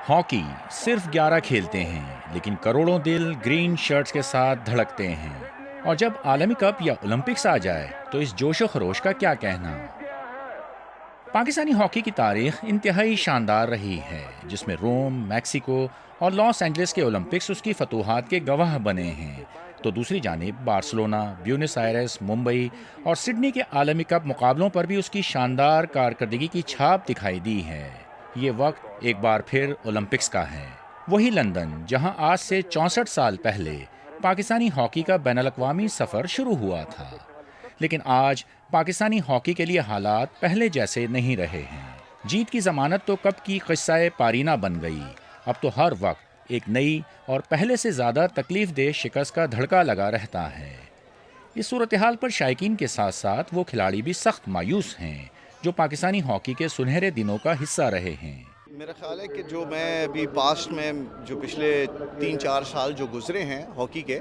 Hockey सिर्फ 11 खेलते हैं, लेकिन करोड़ों दिल ग्रीन शर्ट्स के साथ धड़कते हैं। और जब आलमी कप या ओलंपिक्स आ जाए तो इस जोशो खरोश का क्या कहना। पाकिस्तानी हॉकी की तारीख इंतहाई शानदार रही है, जिसमें रोम, मैक्सिको और लॉस एंजलिस के ओलंपिक्स उसकी फतूहात के गवाह बने हैं। तो दूसरी जानिब बार्सिलोना, ब्यूनस आयरेस, मुंबई और सिडनी के आलमी कप मुकाबलों पर भी उसकी शानदार कारकर्दगी की छाप दिखाई दी है। ये वक्त एक बार फिर ओलंपिक्स का है। वही लंदन जहां आज से 64 साल पहले पाकिस्तानी हॉकी का बैनुल-अक़वामी सफ़र शुरू हुआ था। लेकिन आज पाकिस्तानी हॉकी के लिए हालात पहले जैसे नहीं रहे हैं। जीत की जमानत तो कब की किस्सा पारीना बन गई। अब तो हर वक्त एक नई और पहले से ज़्यादा तकलीफ दे शिकस्त का धड़का लगा रहता है। इस सूरत हाल पर शायकीन के साथ साथ वो खिलाड़ी भी सख्त मायूस हैं जो पाकिस्तानी हॉकी के सुनहरे दिनों का हिस्सा रहे हैं। मेरा ख्याल है कि जो मैं अभी पास्ट में जो पिछले 3-4 साल जो गुजरे हैं हॉकी के,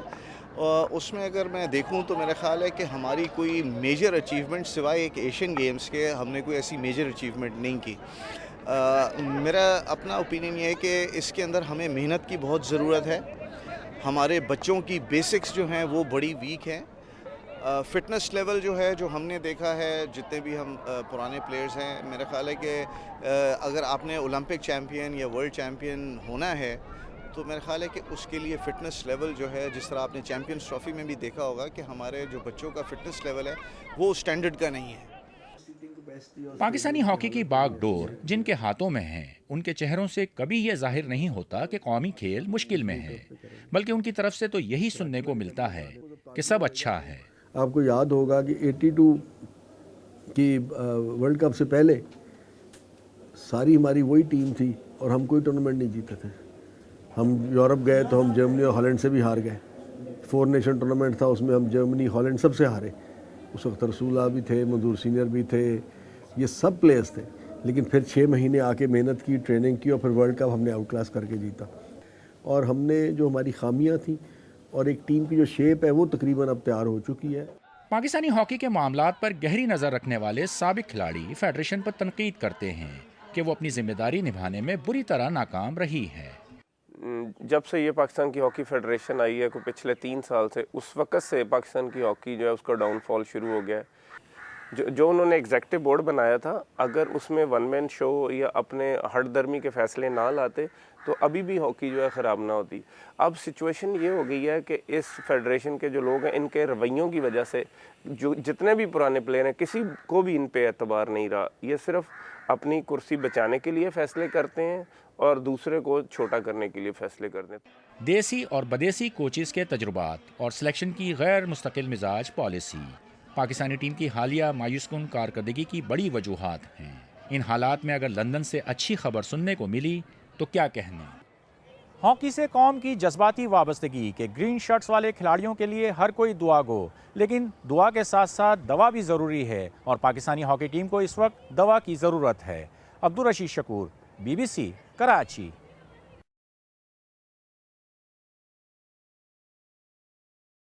उसमें अगर मैं देखूं तो मेरा ख्याल है कि हमारी कोई मेजर अचीवमेंट सिवाय एक एशियन गेम्स के हमने कोई ऐसी मेजर अचीवमेंट नहीं की। मेरा अपना ओपिनियन ये है कि इसके अंदर हमें मेहनत की बहुत ज़रूरत है। हमारे बच्चों की बेसिक्स जो हैं वो बड़ी वीक हैं। फ़िटनेस लेवल जो है, जो हमने देखा है, जितने भी हम पुराने प्लेयर्स हैं, मेरा ख़्याल है कि अगर आपने ओलंपिक चैम्पियन या वर्ल्ड चैम्पियन होना है तो मेरा ख़्याल है कि उसके लिए फ़िटनेस लेवल जो है, जिस तरह आपने चैम्पियंस ट्रॉफ़ी में भी देखा होगा कि हमारे जो बच्चों का फ़िटनेस लेवल है वो स्टैंडर्ड का नहीं है। पाकिस्तानी हॉकी की बागडोर जिनके हाथों में है, उनके चेहरों से कभी यह जाहिर नहीं होता कि कौमी खेल मुश्किल में है, बल्कि उनकी तरफ से तो यही सुनने को मिलता है कि सब अच्छा है। आपको याद होगा कि 82 की वर्ल्ड कप से पहले सारी हमारी वही टीम थी और हम कोई टूर्नामेंट नहीं जीते थे। हम यूरोप गए तो हम जर्मनी और हॉलैंड से भी हार गए। 4 नेशन टूर्नामेंट था, उसमें हम जर्मनी, हॉलैंड सबसे हारे। उस वक्त रसूला भी थे, मंजूर सीनियर भी थे, ये सब प्लेयर्स थे। लेकिन फिर 6 महीने आके मेहनत की, ट्रेनिंग की और फिर वर्ल्ड कप हमने आउट क्लास करके जीता। और हमने जो हमारी खामियां थी और एक टीम की जो शेप है वो तकरीबन अब तैयार हो चुकी है। पाकिस्तानी हॉकी के मामलात पर गहरी नज़र रखने वाले साबिक खिलाड़ी फेडरेशन पर तनकीद करते हैं कि वो अपनी जिम्मेदारी निभाने में बुरी तरह नाकाम रही है। जब से ये पाकिस्तान की हॉकी फेडरेशन आई है, कोई पिछले 3 साल से, उस वक़्त से पाकिस्तान की हॉकी जो है उसका डाउनफॉल शुरू हो गया है। जो उन्होंने एग्जेक्टिव बोर्ड बनाया था, अगर उसमें वन मैन शो या अपने हठधर्मी के फैसले ना लाते तो अभी भी हॉकी जो है ख़राब ना होती। अब सिचुएशन ये हो गई है कि इस फेडरेशन के जो लोग हैं, इनके रवैयों की वजह से जो जितने भी पुराने प्लेयर हैं, किसी को भी इन पे एतबार नहीं रहा। ये सिर्फ अपनी कुर्सी बचाने के लिए फ़ैसले करते हैं और दूसरे को छोटा करने के लिए फ़ैसले करते हैं। देसी और बदेसी कोचेस के तजुर्बात और सिलेक्शन की गैर मुस्तकिल मिजाज पॉलिसी पाकिस्तानी टीम की हालिया मायूसकुन कारकर्दगी की बड़ी वजूहात हैं। इन हालात में अगर लंदन से अच्छी खबर सुनने को मिली तो क्या कहने। हॉकी से कौम की जज्बाती वाबस्तगी के ग्रीन शर्ट्स वाले खिलाड़ियों के लिए हर कोई दुआ गो, लेकिन दुआ के साथ साथ दवा भी ज़रूरी है और पाकिस्तानी हॉकी टीम को इस वक्त दवा की ज़रूरत है। अब्दुल रशीद शकूर, BBC, कराची।